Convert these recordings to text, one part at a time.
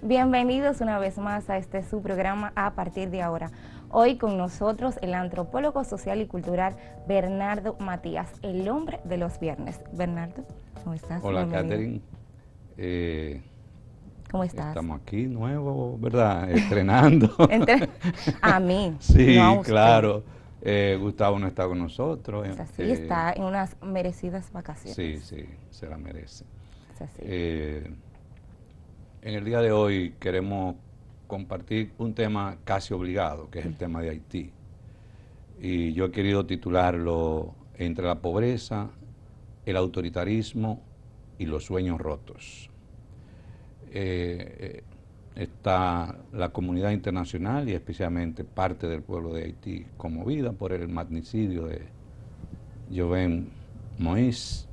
Bienvenidos una vez más a este su programa A Partir de Ahora. Hoy con nosotros el antropólogo social y cultural Bernardo Matías, el hombre de los viernes. Bernardo, ¿cómo estás? Hola, Bienvenido. Catherine. Eh, ¿Cómo estás? Estamos aquí nuevo, ¿verdad? Estrenando. A mí, no a Sí, usted. claro. Gustavo no está con nosotros. Es así, está en unas merecidas Sí, vacaciones. sí, se la merece. Es así. Eh, en el día de hoy queremos compartir un tema casi obligado, que es el tema de Haití. Y yo he querido titularlo Entre la pobreza, el autoritarismo y los sueños rotos. Está la comunidad internacional y especialmente parte del pueblo de Haití conmovida por el magnicidio de Jovenel Moïse.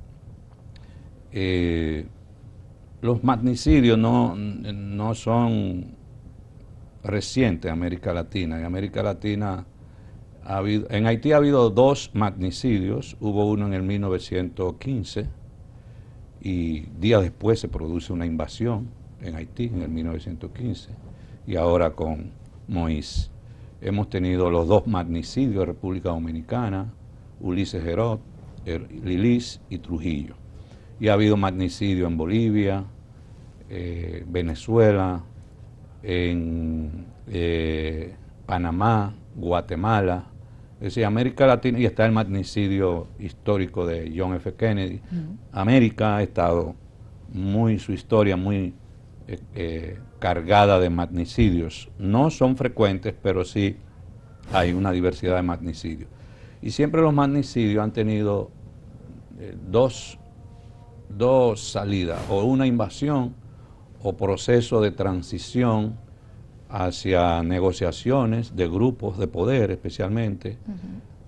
Los magnicidios no son recientes en América Latina. En América Latina en Haití ha habido dos magnicidios. Hubo uno en el 1915 y días después se produce una invasión en Haití en el 1915 y ahora con Moïse. Hemos tenido los dos magnicidios de República Dominicana, Ulises Gerot, Lilis y Trujillo. Y ha habido magnicidio en Bolivia, Venezuela, en Panamá, Guatemala. Es decir, América Latina, y está el magnicidio histórico de John F. Kennedy. América ha estado su historia muy cargada de magnicidios. No son frecuentes, pero sí hay una diversidad de magnicidios. Y siempre los magnicidios han tenido dos salidas, o una invasión o proceso de transición hacia negociaciones de grupos de poder especialmente,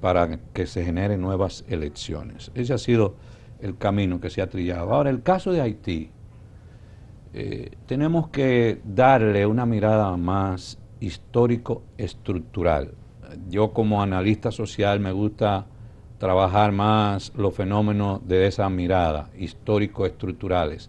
para que se generen nuevas elecciones. Ese ha sido el camino que se ha trillado. Ahora, el caso de Haití, tenemos que darle una mirada más histórico-estructural. Yo como analista social me gusta trabajar más los fenómenos de esa mirada, histórico-estructurales,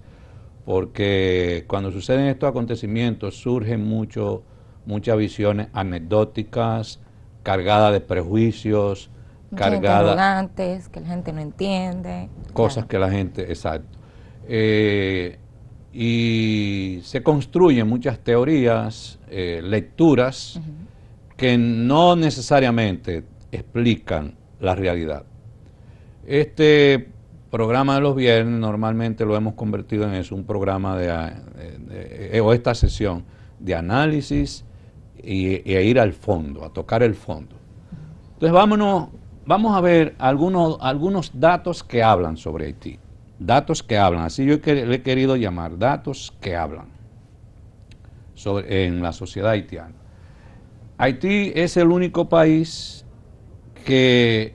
porque cuando suceden estos acontecimientos surgen muchas visiones anecdóticas, cargadas de prejuicios, Muchas cargadas interrogantes que la gente no entiende. cosas Claro. que la gente, exacto. Y se construyen muchas teorías, lecturas, que no necesariamente explican la realidad. Este programa de los viernes normalmente lo hemos convertido en eso, un programa o esta sesión de análisis e ir al fondo, a tocar el fondo. Entonces vamos a ver algunos datos que hablan sobre Haití. Datos que hablan, así yo le he querido llamar, datos que hablan en la sociedad haitiana. Haití es el único país de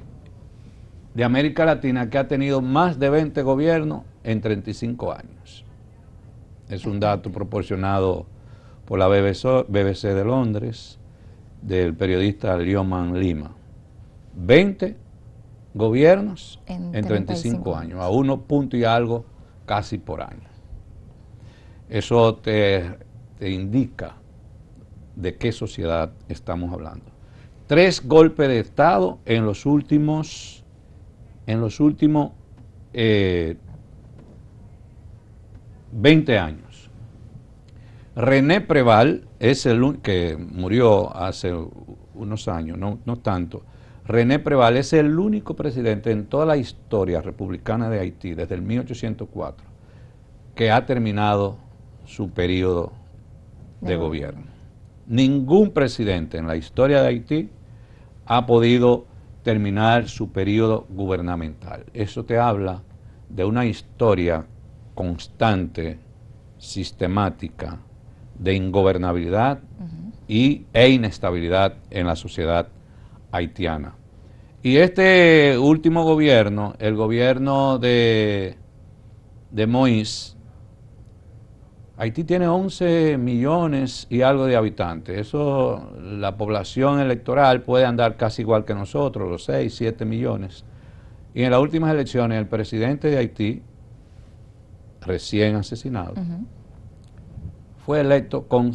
América Latina que ha tenido más de 20 gobiernos en 35 años. Es un dato proporcionado por la BBC de Londres, del periodista Lioman Lima. 20 gobiernos en 35 años, a 1 punto y algo casi por año. Eso te indica de qué sociedad estamos hablando. 3 golpes de Estado en los últimos 20 años. René Preval es que murió hace unos años, no tanto. René Preval es el único presidente en toda la historia republicana de Haití, desde el 1804, que ha terminado su periodo de gobierno. Ningún presidente en la historia de Haití ha podido terminar su periodo gubernamental. Eso te habla de una historia constante, sistemática, de ingobernabilidad e inestabilidad en la sociedad haitiana. Y este último gobierno, el gobierno de Moïse, Haití tiene 11 millones y algo de habitantes. Eso, la población electoral puede andar casi igual que nosotros, los 6, 7 millones. Y en las últimas elecciones, el presidente de Haití, recién asesinado, fue electo con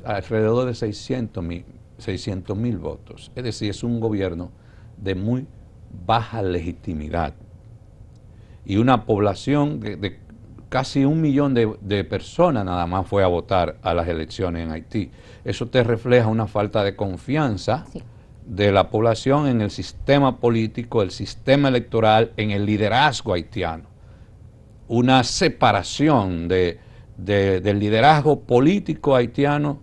alrededor de 600.000 votos. Es decir, es un gobierno de muy baja legitimidad. Y una población de casi 1 millón de personas nada más fue a votar a las elecciones en Haití. Eso te refleja una falta de confianza de la población en el sistema político, el sistema electoral, en el liderazgo haitiano. Una separación del liderazgo político haitiano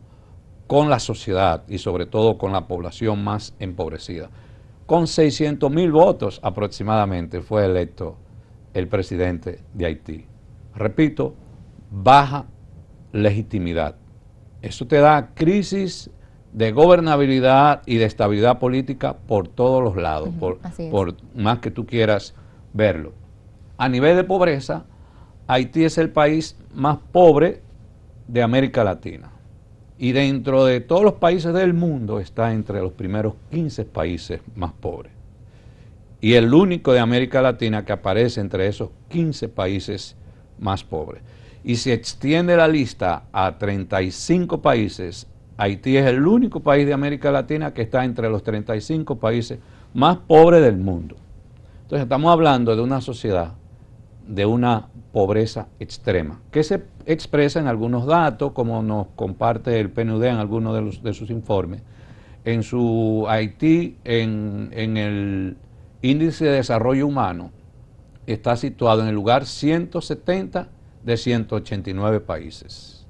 con la sociedad y sobre todo con la población más empobrecida. Con 600.000 votos aproximadamente fue electo el presidente de Haití. Repito, baja legitimidad. Eso te da crisis de gobernabilidad y de estabilidad política por todos los lados, por más que tú quieras verlo. A nivel de pobreza, Haití es el país más pobre de América Latina. Y dentro de todos los países del mundo está entre los primeros 15 países más pobres. Y el único de América Latina que aparece entre esos 15 países más pobres. Y si extiende la lista a 35 países, Haití es el único país de América Latina que está entre los 35 países más pobres del mundo. Entonces estamos hablando de una sociedad de una pobreza extrema, que se expresa en algunos datos, como nos comparte el PNUD en algunos de sus informes. En su Haití, en el índice de desarrollo humano, está situado en el lugar 170 de 189 países.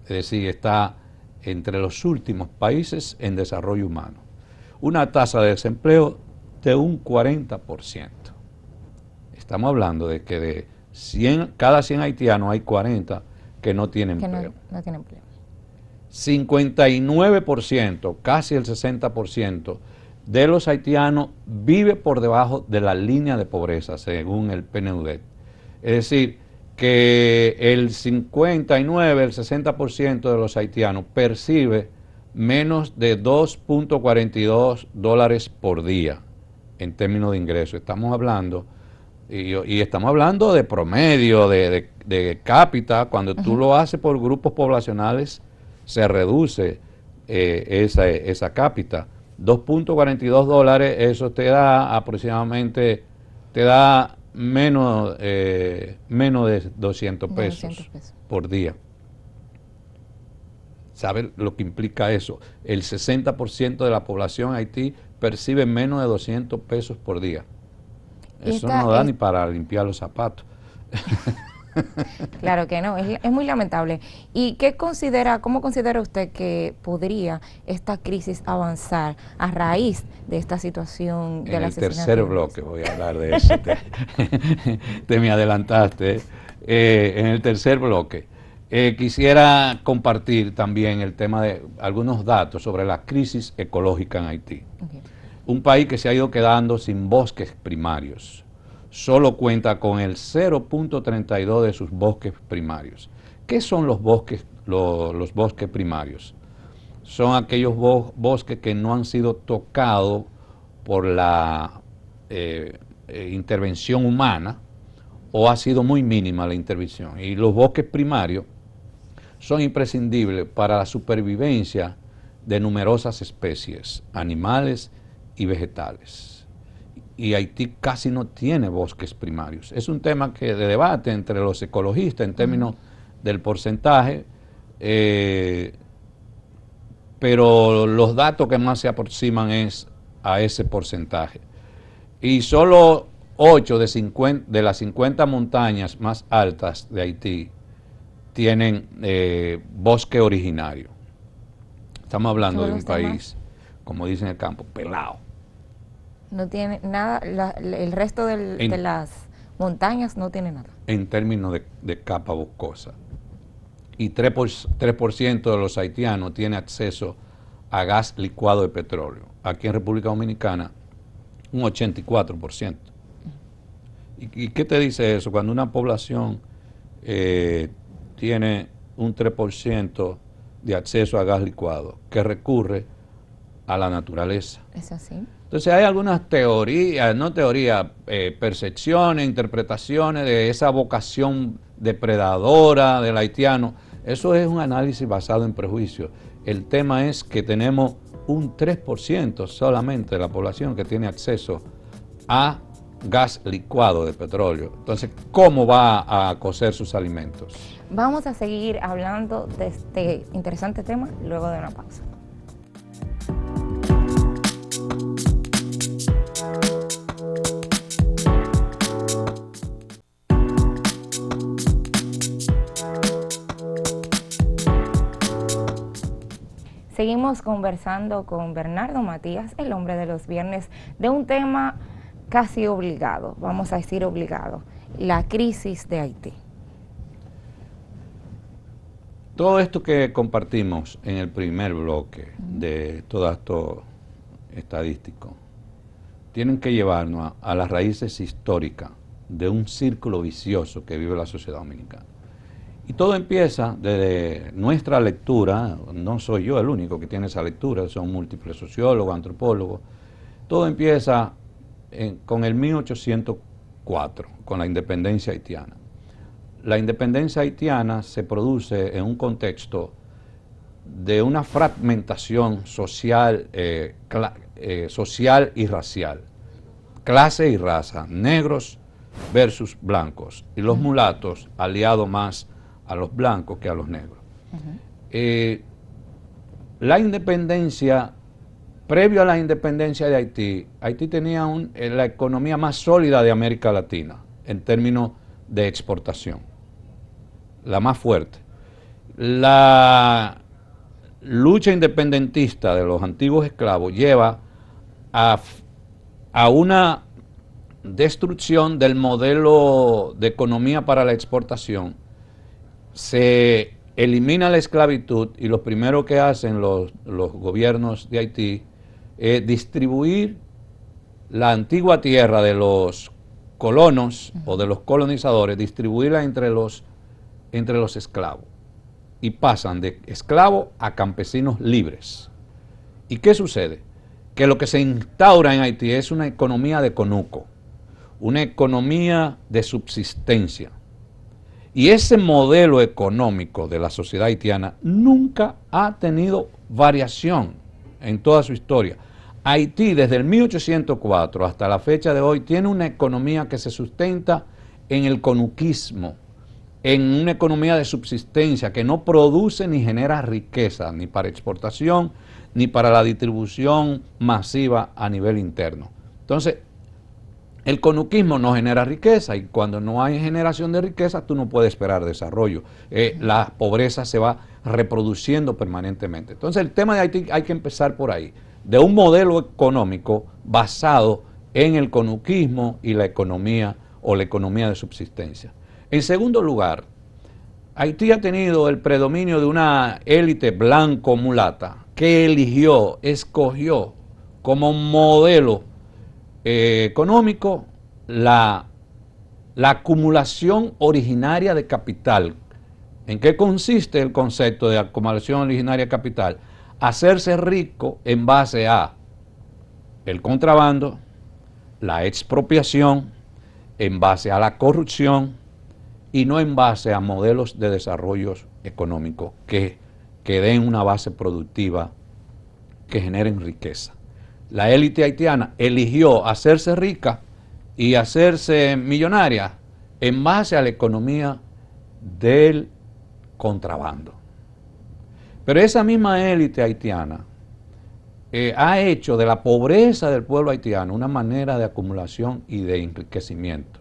Es decir, está entre los últimos países en desarrollo humano. Una tasa de desempleo de un 40%. Estamos hablando de que cada 100 haitianos hay 40 que no tienen empleo. No tienen empleo. 59%, casi el 60% de los haitianos vive por debajo de la línea de pobreza, según el PNUD. Es decir, que el 59, el 60% de los haitianos percibe menos de $2.42 por día en términos de ingresos. Estamos hablando, y estamos hablando de promedio, de cápita. Cuando tú lo haces por grupos poblacionales, se reduce esa cápita. $2.42, eso te da aproximadamente, te da menos de 200 pesos por día. ¿Sabe lo que implica eso? El 60% de la población Haití percibe menos de 200 pesos por día. Eso no da ni para limpiar los zapatos. Claro que no, es muy lamentable. ¿Y cómo considera usted que podría esta crisis avanzar a raíz de esta situación de la asesinato? En el tercer bloque voy a hablar de eso. Te me adelantaste. En el tercer bloque quisiera compartir también el tema de algunos datos sobre la crisis ecológica en Haití. Okay. Un país que se ha ido quedando sin bosques primarios. Solo cuenta con el 0.32 de sus bosques primarios. ¿Qué son los bosques primarios? Son aquellos bosques que no han sido tocados por la intervención humana, o ha sido muy mínima la intervención. Y los bosques primarios son imprescindibles para la supervivencia de numerosas especies, animales y vegetales. Y Haití casi no tiene bosques primarios. Es un tema de debate entre los ecologistas en términos del porcentaje, pero los datos que más se aproximan es a ese porcentaje. Y solo 8 de las 50 montañas más altas de Haití tienen bosque originario. Estamos hablando de un país, como dicen en el campo, pelado. No tiene nada, el resto de las montañas no tiene nada. En términos de capa boscosa. Y 3% de los haitianos tiene acceso a gas licuado de petróleo. Aquí en República Dominicana, un 84%. ¿Y qué te dice eso? Cuando una población tiene un 3% de acceso a gas licuado, que recurre a la naturaleza. Es así. Entonces hay algunas teorías, percepciones, interpretaciones de esa vocación depredadora del haitiano Eso es un análisis basado en prejuicios. El tema es que tenemos un 3% solamente de la población que tiene acceso a gas licuado de petróleo. Entonces, ¿cómo va a cocer sus alimentos? Vamos a seguir hablando de este interesante tema luego de una pausa. Seguimos conversando con Bernardo Matías, el hombre de los viernes, de un tema casi obligado, vamos a decir obligado, la crisis de Haití. Todo esto que compartimos en el primer bloque de todo esto estadístico, tienen que llevarnos a las raíces históricas de un círculo vicioso que vive la sociedad dominicana. Y todo empieza desde nuestra lectura, no soy yo el único que tiene esa lectura, son múltiples sociólogos, antropólogos. Todo empieza con el 1804, con la independencia haitiana. La independencia haitiana se produce en un contexto de una fragmentación social, social y racial, clase y raza, negros versus blancos, y los mulatos aliados más a los blancos que a los negros. La independencia, previo a la independencia de Haití, Haití tenía la economía más sólida de América Latina en términos de exportación, la más fuerte. La lucha independentista de los antiguos esclavos lleva a una destrucción del modelo de economía para la exportación. Se elimina la esclavitud y lo primero que hacen los gobiernos de Haití es distribuir la antigua tierra de los colonos o de los colonizadores, distribuirla entre los esclavos, y pasan de esclavos a campesinos libres. ¿Y qué sucede? Que lo que se instaura en Haití es una economía de conuco, una economía de subsistencia. Y ese modelo económico de la sociedad haitiana nunca ha tenido variación en toda su historia. Haití, desde el 1804 hasta la fecha de hoy, tiene una economía que se sustenta en el conuquismo, en una economía de subsistencia que no produce ni genera riqueza, ni para exportación, ni para la distribución masiva a nivel interno. Entonces, el conuquismo no genera riqueza, y cuando no hay generación de riqueza, tú no puedes esperar desarrollo. La pobreza se va reproduciendo permanentemente. Entonces, el tema de Haití hay que empezar por ahí, de un modelo económico basado en el conuquismo y la economía o la economía de subsistencia. En segundo lugar, Haití ha tenido el predominio de una élite blanco-mulata que escogió como modelo económico la acumulación originaria de capital. ¿En qué consiste el concepto de acumulación originaria de capital? Hacerse rico en base a el contrabando, la expropiación, en base a la corrupción, y no en base a modelos de desarrollo económico que den una base productiva que generen riqueza. La élite haitiana eligió hacerse rica y hacerse millonaria en base a la economía del contrabando. Pero esa misma élite haitiana ha hecho de la pobreza del pueblo haitiano una manera de acumulación y de enriquecimiento.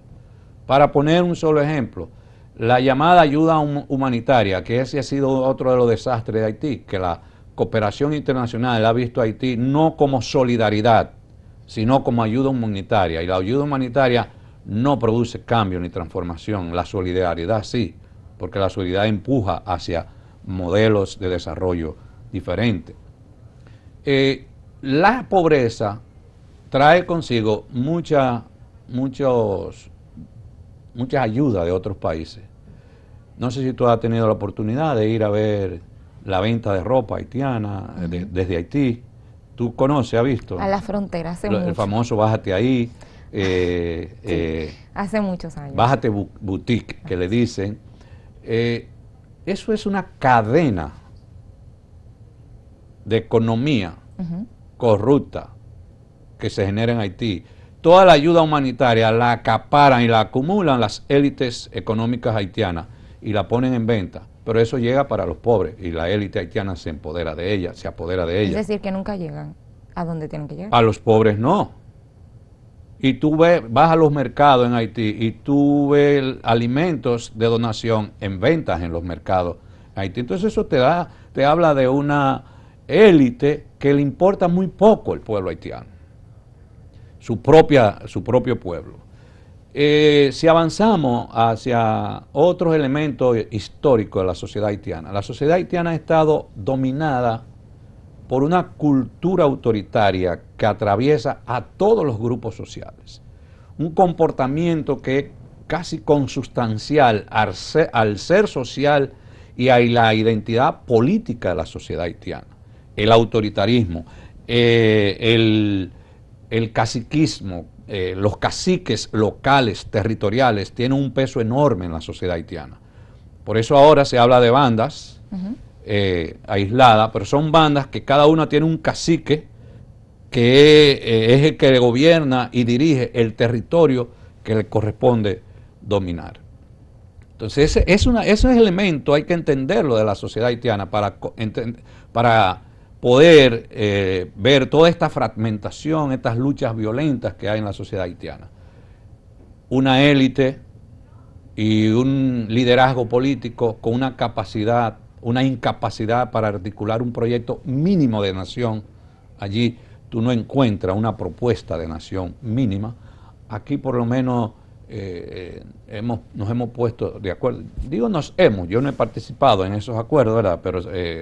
Para poner un solo ejemplo, la llamada ayuda humanitaria, que ese ha sido otro de los desastres de Haití, que la cooperación internacional ha visto a Haití no como solidaridad, sino como ayuda humanitaria. Y la ayuda humanitaria no produce cambio ni transformación, la solidaridad sí, porque la solidaridad empuja hacia modelos de desarrollo diferentes. La pobreza trae consigo mucha ayuda de otros países. No sé si tú has tenido la oportunidad de ir a ver la venta de ropa haitiana desde Haití. ¿Tú conoces, has visto? A la frontera, hace mucho. El famoso Bájate Ahí. Sí, hace muchos años. Bájate Boutique, que le dicen. eso es una cadena de economía corrupta que se genera en Haití. Toda la ayuda humanitaria la acaparan y la acumulan las élites económicas haitianas y la ponen en venta, pero eso llega para los pobres y la élite haitiana se empodera de ella, se apodera de ella. Es decir, que nunca llegan a donde tienen que llegar. A los pobres no. Y tú vas a los mercados en Haití y tú ves alimentos de donación en ventas en los mercados en Haití. Entonces eso te habla de una élite que le importa muy poco el pueblo haitiano, su propio pueblo. Si avanzamos hacia otros elementos históricos de la sociedad haitiana, la sociedad haitiana ha estado dominada por una cultura autoritaria que atraviesa a todos los grupos sociales. Un comportamiento que es casi consustancial al ser social y a la identidad política de la sociedad haitiana. El autoritarismo, el caciquismo, los caciques locales, territoriales, tienen un peso enorme en la sociedad haitiana. Por eso ahora se habla de bandas aisladas, pero son bandas que cada una tiene un cacique que es el que gobierna y dirige el territorio que le corresponde dominar. Entonces ese elemento hay que entenderlo de la sociedad haitiana para poder ver toda esta fragmentación, estas luchas violentas que hay en la sociedad haitiana. Una élite y un liderazgo político con una capacidad, una incapacidad para articular un proyecto mínimo de nación. Allí tú no encuentras una propuesta de nación mínima. Aquí por lo menos nos hemos puesto de acuerdo. Digo yo no he participado en esos acuerdos, ¿verdad? Pero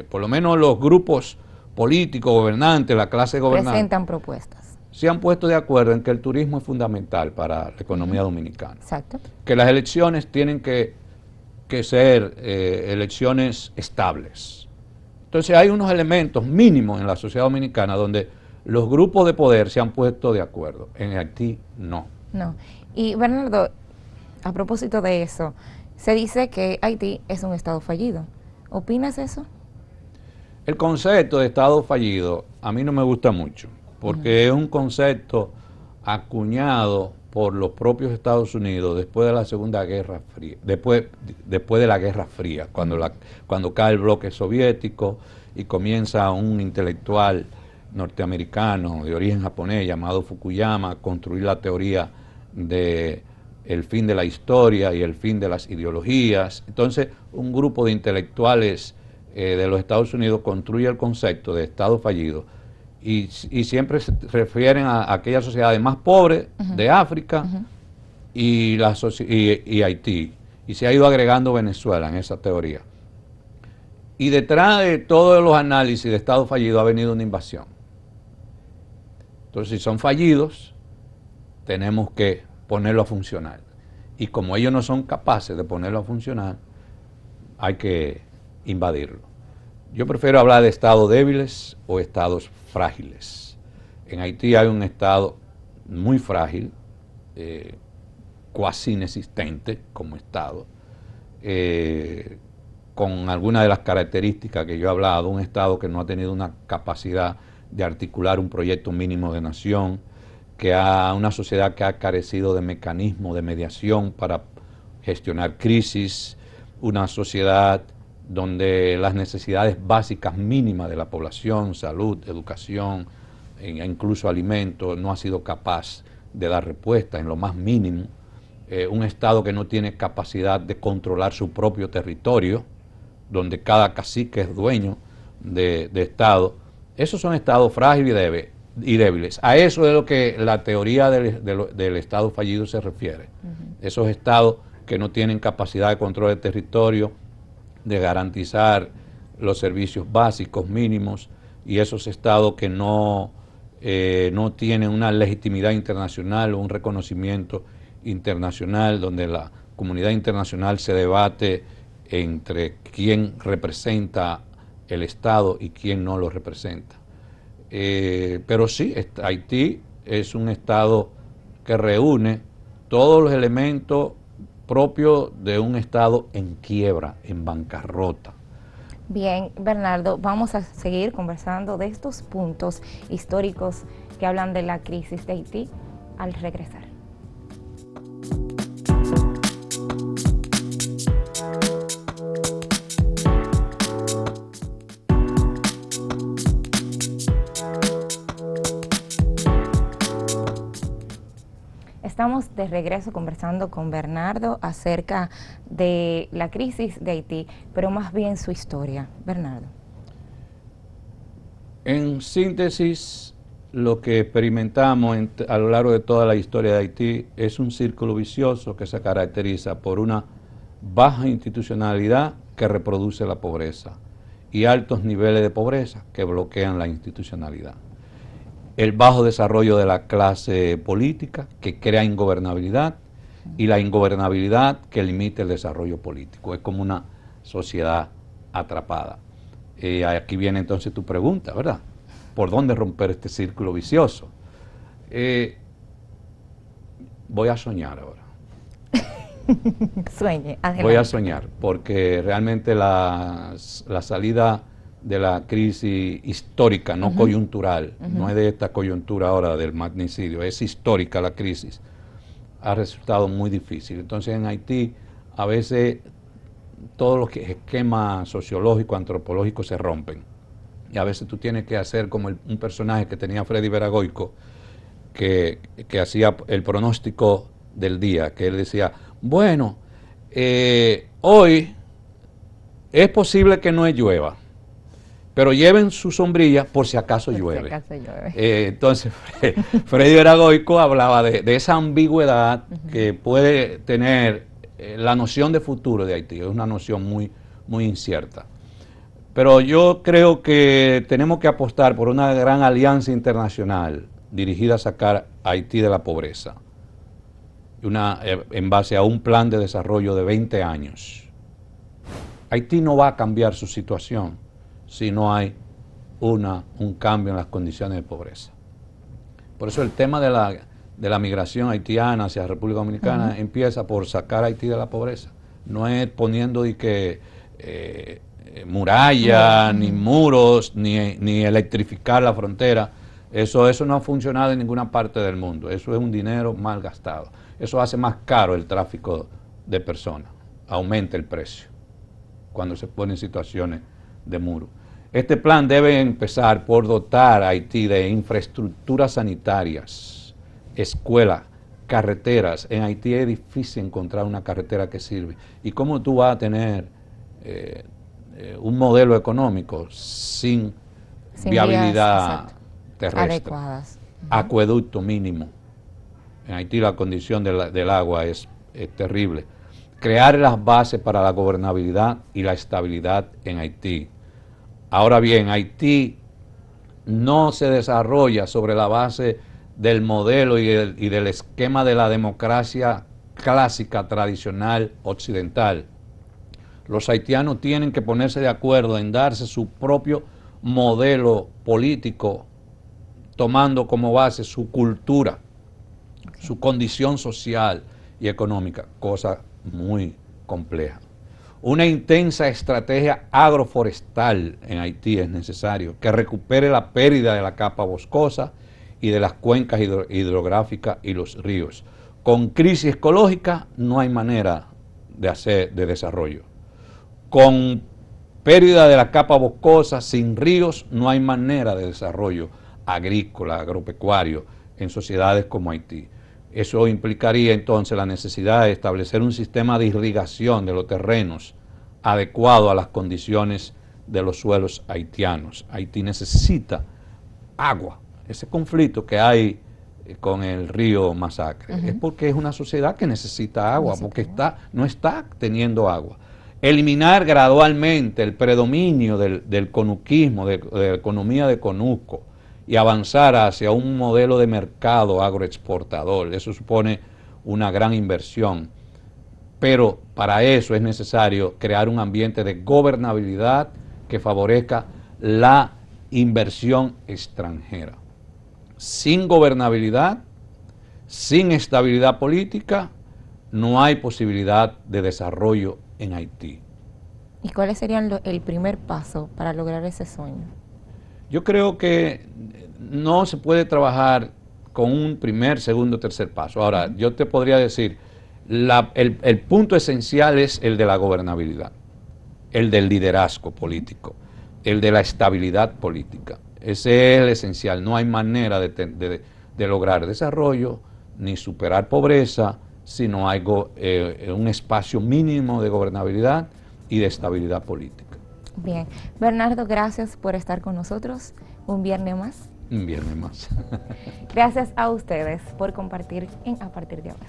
por lo menos los grupos políticos, gobernantes, la clase gobernante presentan propuestas. Se han puesto de acuerdo en que el turismo es fundamental para la economía dominicana. Exacto. Que las elecciones tienen que ser elecciones estables. Entonces hay unos elementos mínimos en la sociedad dominicana donde los grupos de poder se han puesto de acuerdo. En Haití no. No. Y Bernardo, a propósito de eso, se dice que Haití es un estado fallido. ¿Opinas eso? El concepto de estado fallido a mí no me gusta mucho, porque es un concepto acuñado por los propios Estados Unidos después de la Segunda Guerra Fría, después de la Guerra Fría, cuando cae el bloque soviético y comienza un intelectual norteamericano de origen japonés llamado Fukuyama a construir la teoría de el fin de la historia y el fin de las ideologías. Entonces, un grupo de intelectuales de los Estados Unidos construye el concepto de Estado fallido y siempre se refieren a aquellas sociedades más pobres de África y Haití. Y se ha ido agregando Venezuela en esa teoría. Y detrás de todos los análisis de Estado fallido ha venido una invasión. Entonces, si son fallidos, tenemos que ponerlo a funcionar. Y como ellos no son capaces de ponerlo a funcionar, hay que invadirlo. Yo prefiero hablar de estados débiles o estados frágiles. En Haití hay un estado muy frágil, cuasi inexistente como estado, con algunas de las características que yo he hablado, un estado que no ha tenido una capacidad de articular un proyecto mínimo de nación, una sociedad que ha carecido de mecanismos de mediación para gestionar crisis, una sociedad donde las necesidades básicas mínimas de la población, salud, educación, e incluso alimentos, no ha sido capaz de dar respuesta en lo más mínimo. Un Estado que no tiene capacidad de controlar su propio territorio, donde cada cacique es dueño de Estado. Esos son estados frágiles y débiles. A eso es lo que la teoría del Estado fallido se refiere. Esos estados que no tienen capacidad de control del territorio, de garantizar los servicios básicos mínimos, y esos estados que no tienen una legitimidad internacional o un reconocimiento internacional, donde la comunidad internacional se debate entre quién representa el Estado y quién no lo representa. Pero sí, Haití es un Estado que reúne todos los elementos propio de un Estado en quiebra, en bancarrota. Bien, Bernardo, vamos a seguir conversando de estos puntos históricos que hablan de la crisis de Haití al regresar. Estamos de regreso conversando con Bernardo acerca de la crisis de Haití, pero más bien su historia. Bernardo. En síntesis, lo que experimentamos a lo largo de toda la historia de Haití es un círculo vicioso que se caracteriza por una baja institucionalidad que reproduce la pobreza y altos niveles de pobreza que bloquean la institucionalidad. El bajo desarrollo de la clase política que crea ingobernabilidad y la ingobernabilidad que limita el desarrollo político. Es como una sociedad atrapada. Aquí viene entonces tu pregunta, ¿verdad? ¿Por dónde romper este círculo vicioso? Voy a soñar ahora. Sueñe, adelante. Voy a soñar, porque realmente la salida de la crisis histórica, no coyuntural, no es de esta coyuntura ahora del magnicidio, es histórica la crisis, ha resultado muy difícil. Entonces en Haití a veces todos los esquemas sociológicos, antropológicos se rompen. Y a veces tú tienes que hacer como un personaje que tenía Freddy Veragoico, que hacía el pronóstico del día, que él decía, bueno, hoy es posible que no llueva, pero lleven su sombrilla por si acaso llueve. Entonces, Freddy Veragoico hablaba de esa ambigüedad que puede tener la noción de futuro de Haití. Es una noción muy, muy incierta. Pero yo creo que tenemos que apostar por una gran alianza internacional dirigida a sacar a Haití de la pobreza, en base a un plan de desarrollo de 20 años. Haití no va a cambiar su situación si no hay un cambio en las condiciones de pobreza. Por eso el tema de la migración haitiana hacia la República Dominicana empieza por sacar a Haití de la pobreza. No es poniendo murallas, ni muros, ni electrificar la frontera. Eso no ha funcionado en ninguna parte del mundo. Eso es un dinero mal gastado. Eso hace más caro el tráfico de personas. Aumenta el precio cuando se pone en situaciones de muro. Este plan debe empezar por dotar a Haití de infraestructuras sanitarias, escuelas, carreteras. En Haití es difícil encontrar una carretera que sirve. ¿Y cómo tú vas a tener un modelo económico sin viabilidad terrestre? Adecuadas. Acueducto mínimo. En Haití la condición del agua es terrible. Crear las bases para la gobernabilidad y la estabilidad en Haití. Ahora bien, Haití no se desarrolla sobre la base del modelo y del esquema de la democracia clásica, tradicional, occidental. Los haitianos tienen que ponerse de acuerdo en darse su propio modelo político, tomando como base su cultura, su condición social y económica, cosa muy compleja. Una intensa estrategia agroforestal en Haití es necesario, que recupere la pérdida de la capa boscosa y de las cuencas hidrográficas y los ríos. Con crisis ecológica no hay manera de desarrollo. Con pérdida de la capa boscosa, sin ríos, no hay manera de desarrollo agrícola, agropecuario en sociedades como Haití. Eso implicaría entonces la necesidad de establecer un sistema de irrigación de los terrenos adecuado a las condiciones de los suelos haitianos. Haití necesita agua. Ese conflicto que hay con el río Masacre es porque es una sociedad que necesita agua, porque no está teniendo agua. Eliminar gradualmente el predominio del conuquismo, de la economía de conuco, y avanzar hacia un modelo de mercado agroexportador. Eso supone una gran inversión, pero para eso es necesario crear un ambiente de gobernabilidad que favorezca la inversión extranjera. Sin gobernabilidad, sin estabilidad política, no hay posibilidad de desarrollo en Haití. ¿Y cuáles serían el primer paso para lograr ese sueño? Yo creo que no se puede trabajar con un primer, segundo, tercer paso. Ahora, yo te podría decir, el punto esencial es el de la gobernabilidad, el del liderazgo político, el de la estabilidad política. Ese es el esencial. No hay manera de lograr desarrollo ni superar pobreza si no hay un espacio mínimo de gobernabilidad y de estabilidad política. Bien. Bernardo, gracias por estar con nosotros un viernes más. Un viernes más. Gracias a ustedes por compartir en A Partir de Ahora.